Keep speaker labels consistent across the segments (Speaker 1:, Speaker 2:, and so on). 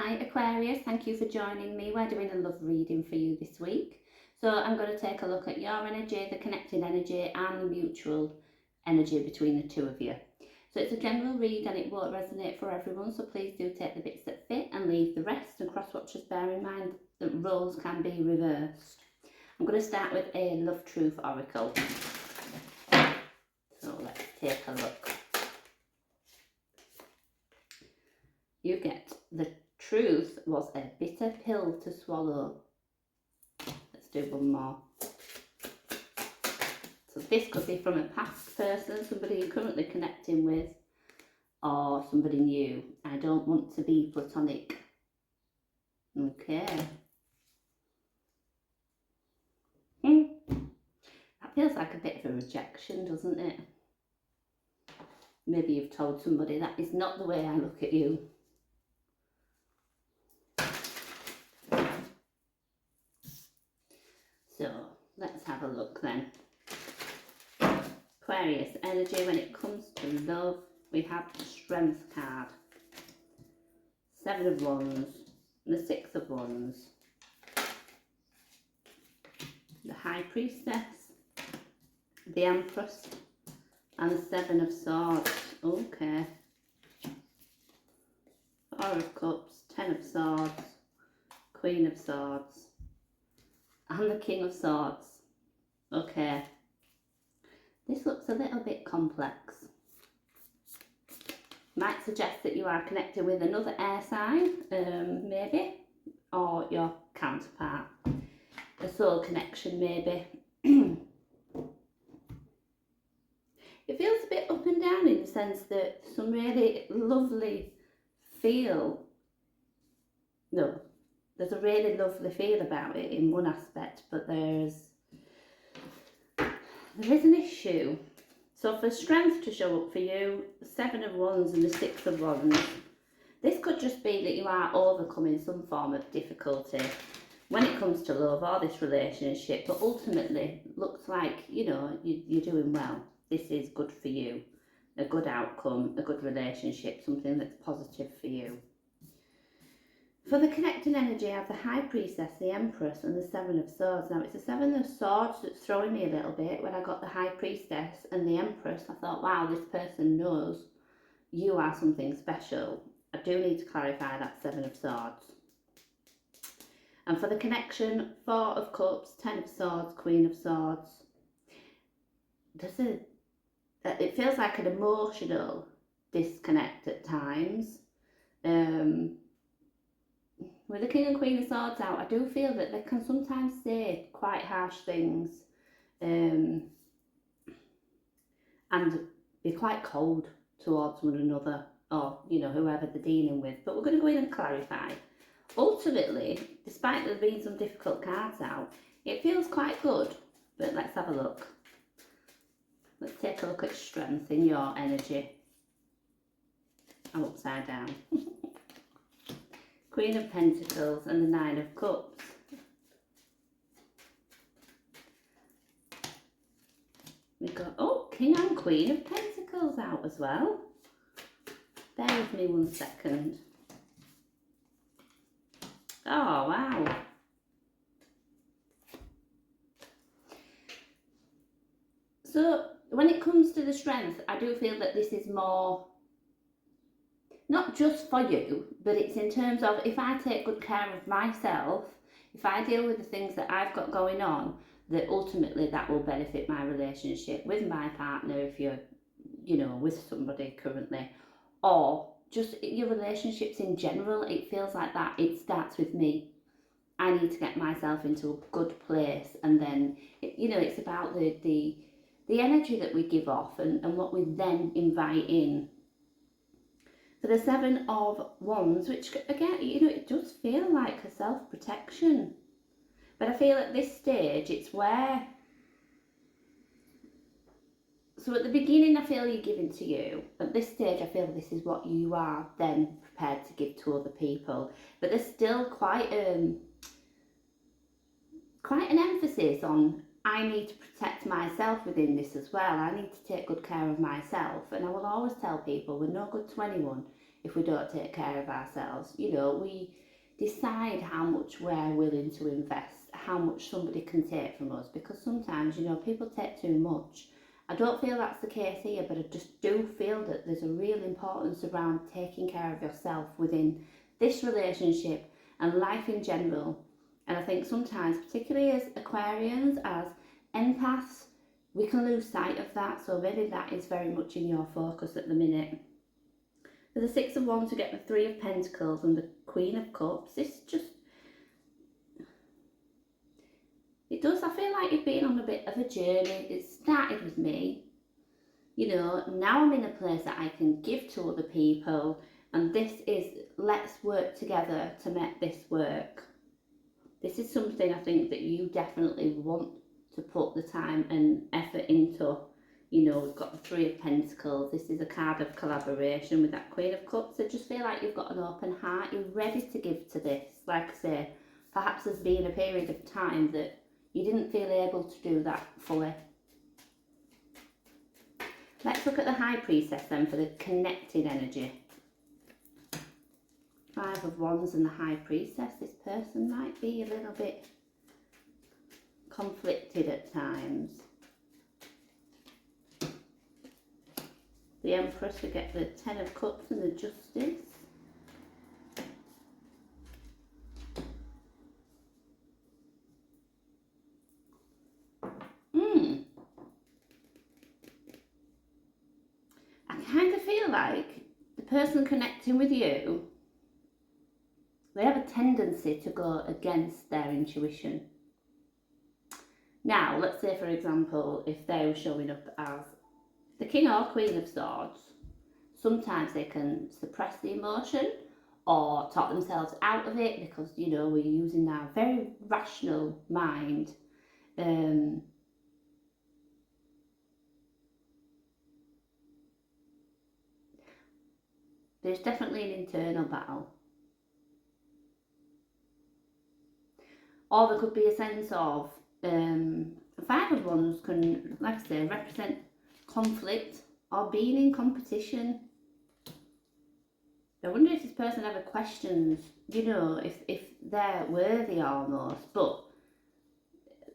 Speaker 1: Hi Aquarius, thank you for joining me. We're doing a love reading for you this week. So I'm going to take a look at your energy, the connected energy and the mutual energy between the two of you. So it's a general read and it won't resonate for everyone, so please do take the bits that fit and leave the rest, and cross watchers bear in mind that roles can be reversed. I'm going to start with a love truth oracle. So let's take a look. You get the truth was a bitter pill to swallow. Let's do one more. So this could be from a past person, somebody you're currently connecting with, or somebody new. I don't want to be platonic. Okay. That feels like a bit of a rejection, doesn't it? Maybe you've told somebody that is not the way I look at you. So let's have a look then. Aquarius energy, when it comes to love, we have the Strength card, 7 of Wands, and the 6 of Wands, the High Priestess, the Empress, and the 7 of Swords. Okay. 4 of Cups, 10 of Swords, Queen of Swords, and the King of Swords. Okay. This looks a little bit complex. Might suggest that you are connected with another air sign, maybe, or your counterpart. A soul connection, maybe. It feels a bit up and down in the sense that some really lovely feel, no, there's a really lovely feel about it in one aspect, but there is an issue. So for strength to show up for you, the 7 of Wands and the 6 of Wands, this could just be that you are overcoming some form of difficulty when it comes to love or this relationship, but ultimately looks like, you know, you're doing well. This is good for you, a good outcome, a good relationship, something that's positive for you. For the connecting energy, I have the High Priestess, the Empress, and the 7 of Swords. Now, it's the 7 of Swords that's throwing me a little bit. When I got the High Priestess and the Empress, I thought, wow, this person knows you are something special. I do need to clarify that 7 of Swords. And for the connection, 4 of Cups, 10 of Swords, Queen of Swords. It feels like an emotional disconnect at times. With the King and Queen of Swords out, I do feel that they can sometimes say quite harsh things and be quite cold towards one another, or, you know, whoever they're dealing with. But we're going to go in and clarify. Ultimately, despite there being some difficult cards out, it feels quite good. But let's have a look. Let's take a look at strength in your energy. I'm upside down. Queen of Pentacles and the 9 of Cups. We've got, oh, King and Queen of Pentacles out as well. Bear with me 1 second. Oh, wow. So, when it comes to the strength, I do feel that this is more, not just for you, but it's in terms of if I take good care of myself, if I deal with the things that I've got going on, that ultimately that will benefit my relationship with my partner, if you're, you know, with somebody currently, or just your relationships in general. It feels like that it starts with me. I need to get myself into a good place, and then, you know, it's about the energy that we give off and what we then invite in. For the 7 of Wands, which again, you know, it does feel like a self-protection. But I feel at this stage, it's where, so at the beginning, I feel you're giving to you. At this stage, I feel this is what you are then prepared to give to other people. But there's still quite an emphasis on, I need to protect myself within this as well. I need to take good care of myself. And I will always tell people, we're no good to anyone if we don't take care of ourselves. You know, we decide how much we're willing to invest, how much somebody can take from us, because sometimes, you know, people take too much. I don't feel that's the case here, but I just do feel that there's a real importance around taking care of yourself within this relationship and life in general. And I think sometimes, particularly as Aquarians, as empaths, we can lose sight of that. So maybe that is very much in your focus at the minute. For the Six of Wands, we get the Three of Pentacles and the Queen of Cups. This just, it does, I feel like you've been on a bit of a journey. It started with me. You know, now I'm in a place that I can give to other people. And this is, let's work together to make this work. This is something I think that you definitely want to put the time and effort into. You know, we've got the Three of Pentacles. This is a card of collaboration with that Queen of Cups. I just feel like you've got an open heart. You're ready to give to this. Like I say, perhaps there's been a period of time that you didn't feel able to do that fully. Let's look at the High Priestess then for the connected energy. Five of Wands and the High Priestess. This person might be a little bit conflicted at times. The Empress, we get the Ten of Cups and the Justice. I kind of feel like the person connecting with you, they have a tendency to go against their intuition. Now, let's say, for example, if they were showing up as the King or Queen of Swords, sometimes they can suppress the emotion or talk themselves out of it because, you know, we're using our very rational mind. There's definitely an internal battle. Or there could be a sense of, Five of Wands can, like I say, represent conflict or being in competition. I wonder if this person ever questions, you know, if they're worthy almost, but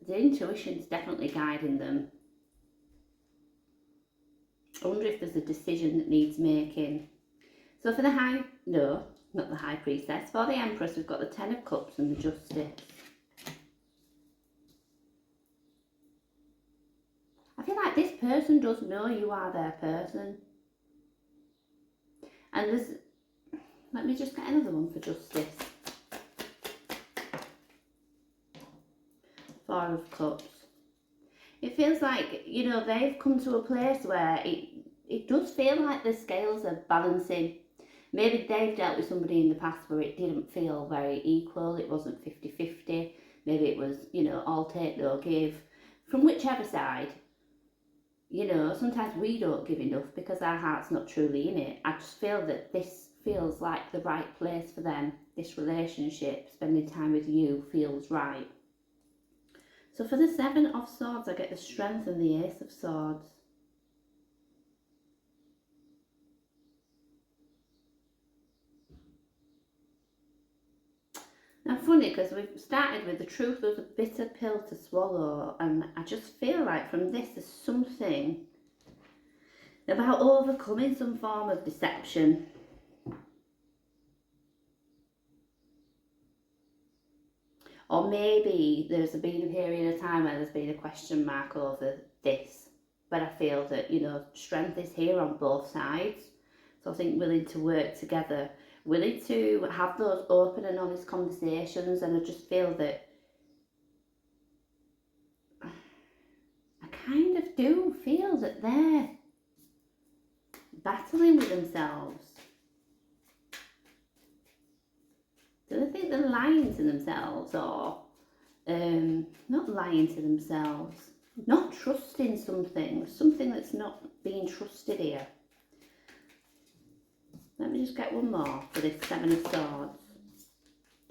Speaker 1: the intuition's definitely guiding them. I wonder if there's a decision that needs making. So for the not the High Priestess, for the Empress, we've got the Ten of Cups and the Justice. I feel like this person does know you are their person. And there's, let me just get another one for Justice. Four of Cups. It feels like, you know, they've come to a place where it does feel like the scales are balancing. Maybe they've dealt with somebody in the past where it didn't feel very equal. It wasn't 50-50. Maybe it was, you know, all take, no give. From whichever side. You know, sometimes we don't give enough because our heart's not truly in it. I just feel that this feels like the right place for them. This relationship, spending time with you, feels right. So for the Seven of Swords, I get the Strength and the Ace of Swords. Now, funny, because we've started with the truth was a bitter pill to swallow, and I just feel like from this there's something about overcoming some form of deception. Or maybe there's been a period of time where there's been a question mark over this, but I feel that, you know, strength is here on both sides. So I think willing to work together, willing to have those open and honest conversations, and I just feel that I kind of do feel that they're battling with themselves. Do they think they're lying to themselves, or not lying to themselves, not trusting something that's not being trusted here? Let me just get one more for this Seven of Swords.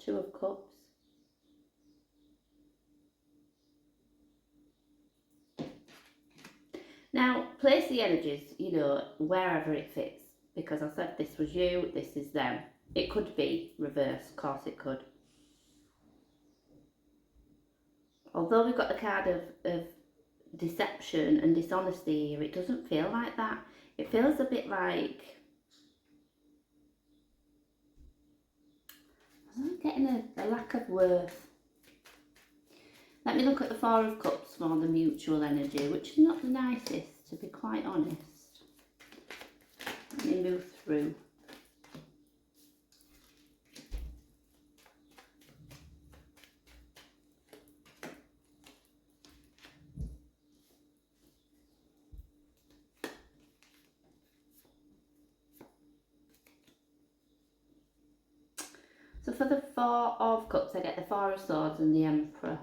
Speaker 1: Two of Cups. Now, place the energies, you know, wherever it fits. because I said this was you, this is them. It could be reverse, of course it could. Although we've got the card of deception and dishonesty here, it doesn't feel like that. It feels a bit like I'm getting a lack of worth. Let me look at the Four of Cups for the mutual energy, which is not the nicest, to be quite honest. Let me move through. So for the Four of Cups, I get the Four of Swords and the Emperor.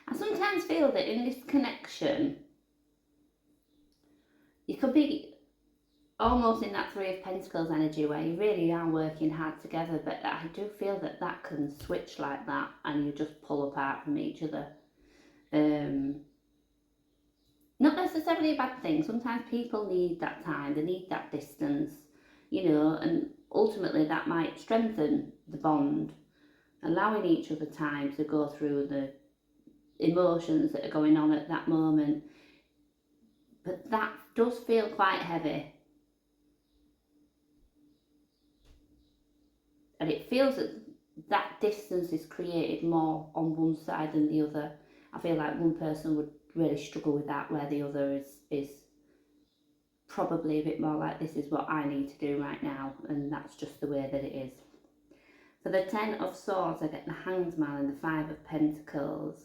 Speaker 1: I sometimes feel that in this connection, you could be almost in that Three of Pentacles energy where you really are working hard together, but I do feel that that can switch like that and you just pull apart from each other. Not necessarily a bad thing. Sometimes people need that time, they need that distance, you know, and ultimately that might strengthen the bond, allowing each other time to go through the emotions that are going on at that moment. But that does feel quite heavy. And it feels that that distance is created more on one side than the other. I feel like one person would really struggle with that, where the other is probably a bit more like, this is what I need to do right now, and that's just the way that it is. For the Ten of Swords, I get the Hanged Man and the Five of Pentacles.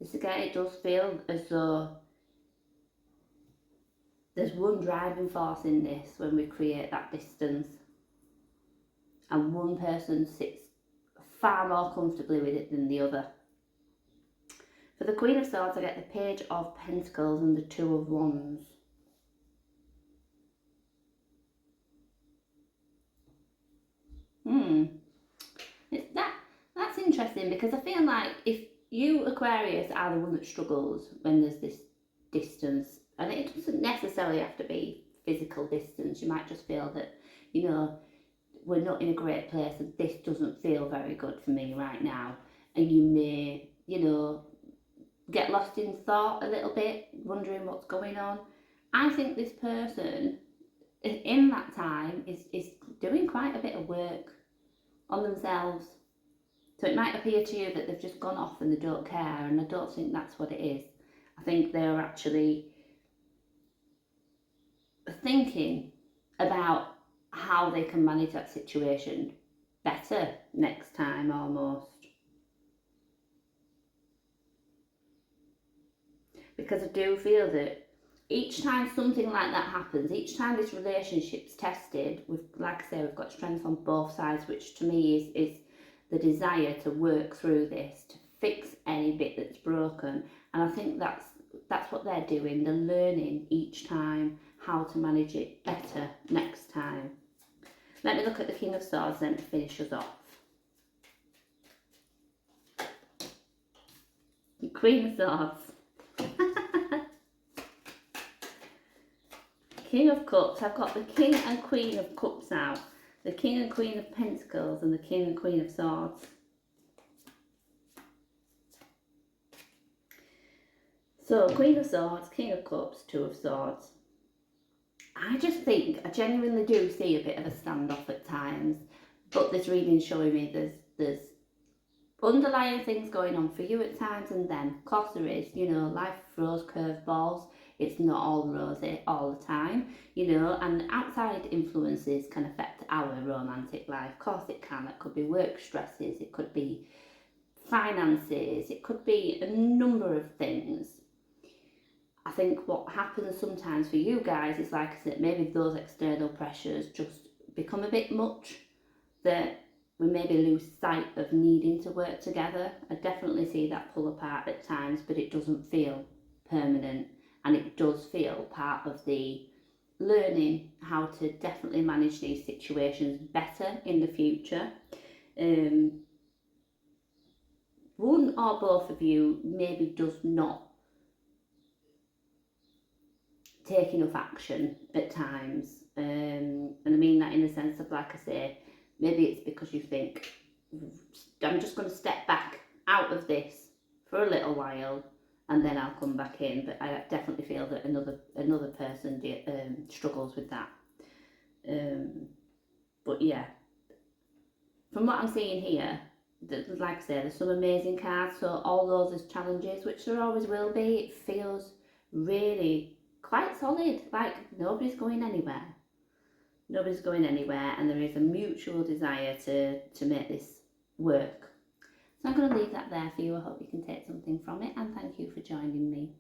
Speaker 1: This again, it does feel as though there's one driving force in this when we create that distance, and one person sits far more comfortably with it than the other. For the Queen of Swords, I get the Page of Pentacles and the Two of Wands. That's interesting, because I feel like if you, Aquarius, are the one that struggles when there's this distance, and it doesn't necessarily have to be physical distance, you might just feel that, you know, we're not in a great place and this doesn't feel very good for me right now, and you may, you know, get lost in thought a little bit, wondering what's going on. I think this person in that time is doing quite a bit of work on themselves. So it might appear to you that they've just gone off and they don't care, and I don't think that's what it is. I think they're actually thinking about how they can manage that situation better next time, almost. Because I do feel that each time something like that happens, each time this relationship's tested, like I say, we've got strength on both sides, which to me is the desire to work through this, to fix any bit that's broken. And I think that's what they're doing. They're learning each time how to manage it better next time. Let me look at the King of Swords then to finish us off. The Queen of Swords. King of Cups. I've got the King and Queen of Cups now. The King and Queen of Pentacles and the King and Queen of Swords. So, Queen of Swords, King of Cups, Two of Swords. I just think, I genuinely do see a bit of a standoff at times, but this reading's showing me there's underlying things going on for you at times, and then, of course there is, you know, life throws curveballs. It's not all rosy all the time, you know, and outside influences can affect our romantic life. Of course it can. It could be work stresses, it could be finances, it could be a number of things. I think what happens sometimes for you guys is, like I said, maybe those external pressures just become a bit much, that we maybe lose sight of needing to work together. I definitely see that pull apart at times, but it doesn't feel permanent. And it does feel part of the learning how to definitely manage these situations better in the future. one or both of you maybe does not take enough action at times. And I mean that in the sense of, like I say, maybe it's because you think, I'm just going to step back out of this for a little while and then I'll come back in. But I definitely feel that another person struggles with that. But yeah, from what I'm seeing here, like I say, there's some amazing cards. So all those as challenges, which there always will be, it feels really quite solid. Like nobody's going anywhere. Nobody's going anywhere, and there is a mutual desire to make this work. So I'm going to leave that there for you. I hope you can take something from it, and thank you for joining me.